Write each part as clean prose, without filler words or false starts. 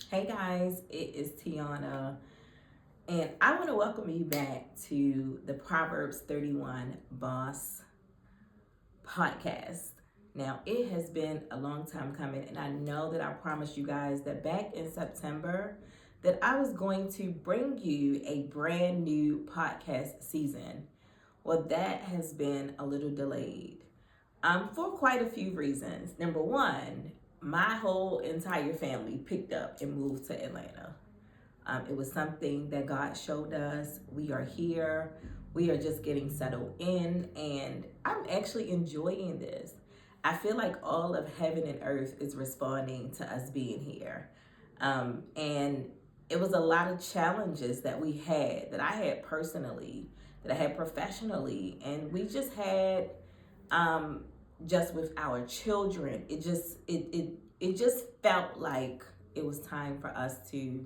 Hey guys, it is Tiona, and I want to welcome you back to the Proverbs 31 Boss podcast. Now, it has been a long time coming, and I know that I promised you guys that back in September that I was going to bring you a brand new podcast season. Well, that has been a little delayed for quite a few reasons. Number one, my whole entire family picked up and moved to Atlanta. It was something that God showed us. We are here. We are just getting settled in, and I'm actually enjoying this. I feel like all of heaven and earth is responding to us being here. And it was a lot of challenges that we had, that I had personally, that I had professionally, and we just had just with our children. It just felt like it was time for us to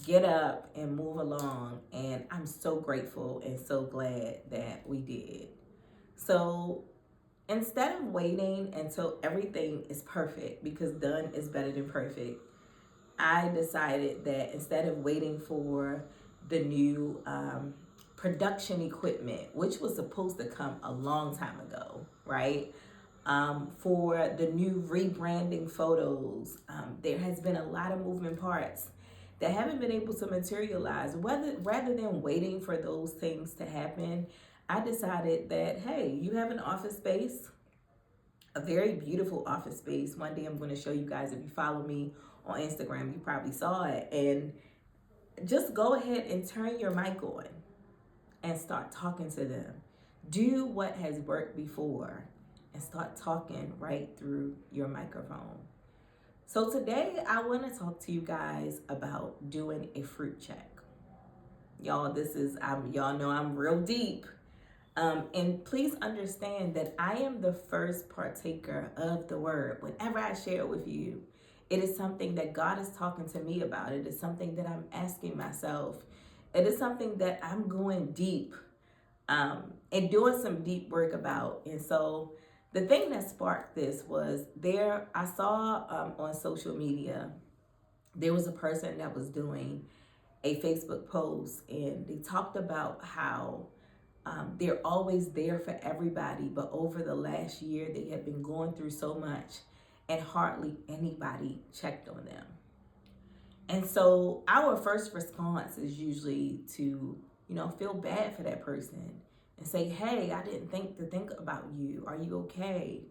get up and move along, and I'm so grateful and so glad that we did. So instead of waiting until everything is perfect, because done is better than perfect, I decided that instead of waiting for the new production equipment, which was supposed to come a long time ago, right? For the new rebranding photos, there has been a lot of moving parts that haven't been able to materialize. Rather than waiting for those things to happen, I decided that, hey, you have an office space, a very beautiful office space. One day I'm going to show you guys. If you follow me on Instagram, you probably saw it. And just go ahead and turn your mic on and start talking to them. Do what has worked before and start talking right through your microphone. So today I want to talk to you guys about doing a fruit check. Y'all, y'all know I'm real deep. And please understand that I am the first partaker of the word. Whenever I share it with you, it is something that God is talking to me about. It is something that I'm asking myself. It is something that I'm going deep and doing some deep work about. And so the thing that sparked this was I saw on social media, there was a person that was doing a Facebook post, and they talked about how they're always there for everybody, but over the last year, they have been going through so much and hardly anybody checked on them. And so our first response is usually to, feel bad for that person and say, hey, I didn't think about you. Are you okay?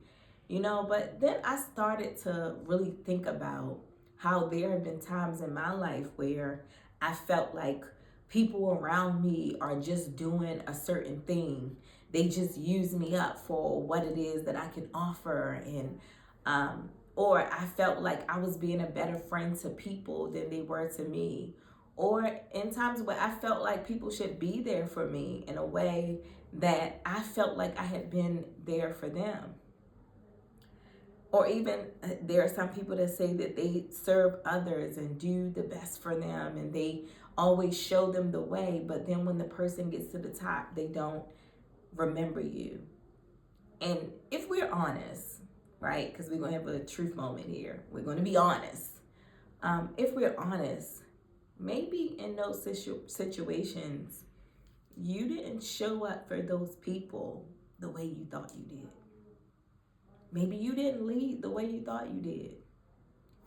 But then I started to really think about how there have been times in my life where I felt like people around me are just doing a certain thing. They just use me up for what it is that I can offer. And or I felt like I was being a better friend to people than they were to me. Or in times where I felt like people should be there for me in a way that I felt like I had been there for them. Or even there are some people that say that they serve others and do the best for them, and they always show them the way, but then when the person gets to the top, they don't remember you. And if we're honest, right, because we're going to have a truth moment here, we're going to be honest. If we're honest, maybe in those situations, you didn't show up for those people the way you thought you did. Maybe you didn't lead the way you thought you did.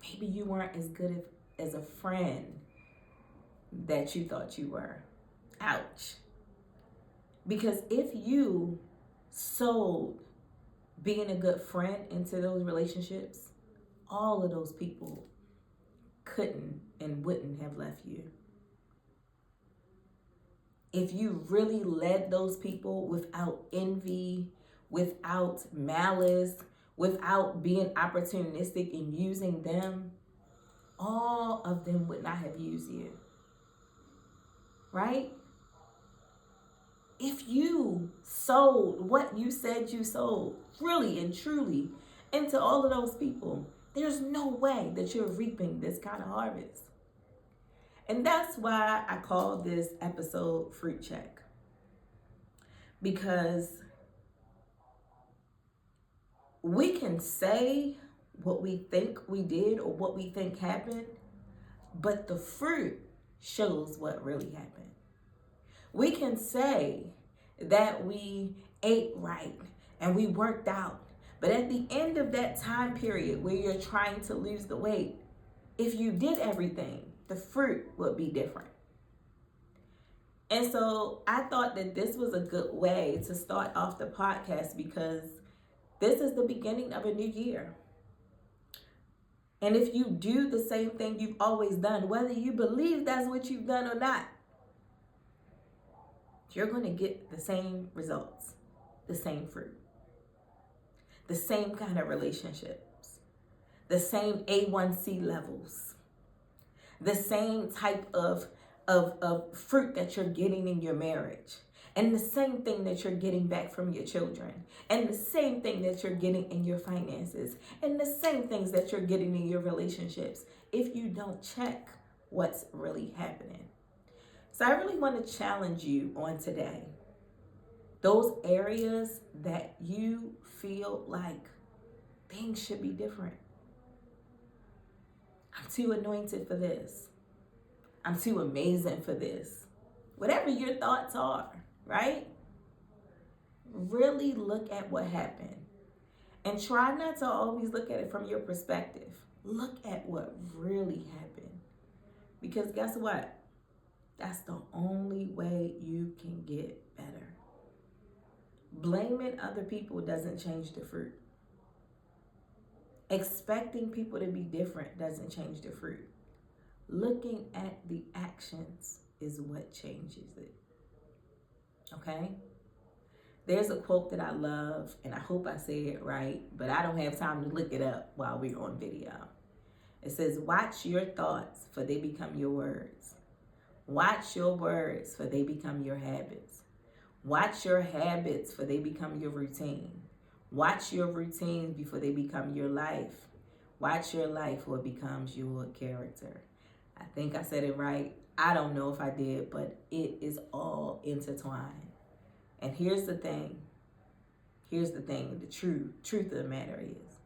Maybe you weren't as good as a friend that you thought you were. Ouch. Because if you sold being a good friend into those relationships, all of those people couldn't and wouldn't have left you. If you really led those people without envy, without malice, without being opportunistic and using them, all of them would not have used you. Right? If you sold what you said you sold, really and truly, into all of those people, there's no way that you're reaping this kind of harvest. And that's why I call this episode Fruit Check. Because we can say what we think we did or what we think happened but the fruit shows what really happened. We can say that we ate right and we worked out, but at the end of that time period where you're trying to lose the weight, if you did everything, the fruit would be different. And so I thought that this was a good way to start off the podcast because this is the beginning of a new year. And if you do the same thing you've always done, whether you believe that's what you've done or not, you're going to get the same results, the same fruit, the same kind of relationships, the same A1C levels, the same type of fruit that you're getting in your marriage, and the same thing that you're getting back from your children, and the same thing that you're getting in your finances, and the same things that you're getting in your relationships if you don't check what's really happening. So I really want to challenge you on today. Those areas that you feel like things should be different. I'm too anointed for this. I'm too amazing for this. Whatever your thoughts are, right? Really look at what happened. And try not to always look at it from your perspective. Look at what really happened. Because guess what? That's the only way you can get better. Blaming other people doesn't change the fruit. Expecting people to be different doesn't change the fruit. Looking at the actions is what changes it. Okay? There's a quote that I love, and I hope I say it right, but I don't have time to look it up while we're on video. It says, watch your thoughts, for they become your words. Watch your words, for they become your habits. Watch your habits, for they become your routine. Watch your routines before they become your life. Watch your life, for it becomes your character. I think I said it right. I don't know if I did, but it is all intertwined. And here's the thing. The truth of the matter is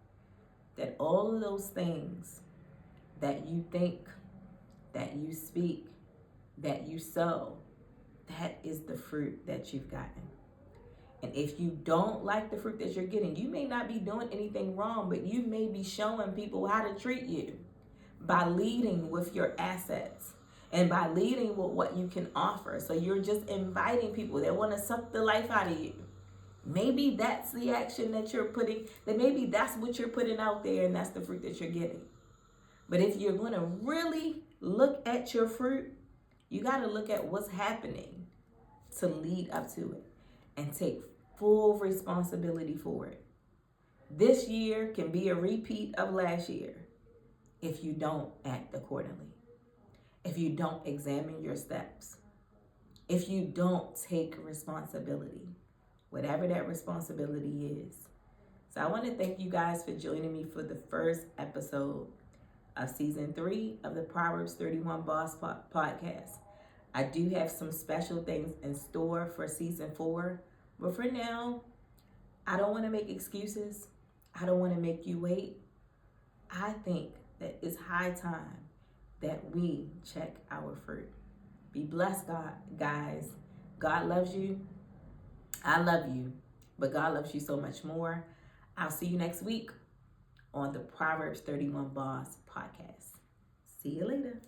that all of those things that you think, that you speak, that you sow, that is the fruit that you've gotten. And if you don't like the fruit that you're getting, you may not be doing anything wrong, but you may be showing people how to treat you by leading with your assets and by leading with what you can offer. So you're just inviting people that want to suck the life out of you. Maybe that's the action that you're putting, that maybe that's what you're putting out there and that's the fruit that you're getting. But if you're going to really look at your fruit, you got to look at what's happening to lead up to it and take full responsibility for it. This year can be a repeat of last year if you don't act accordingly, if you don't examine your steps, if you don't take responsibility, whatever that responsibility is. So I want to thank you guys for joining me for the first episode of season 3 of the Proverbs 31 Boss podcast. I do have some special things in store for season 4, but for now, I don't want to make excuses. I don't want to make you wait. I think that it's high time that we check our fruit. Be blessed, God, guys. God loves you. I love you, but God loves you so much more. I'll see you next week on the Proverbs 31 Boss podcast. See you later.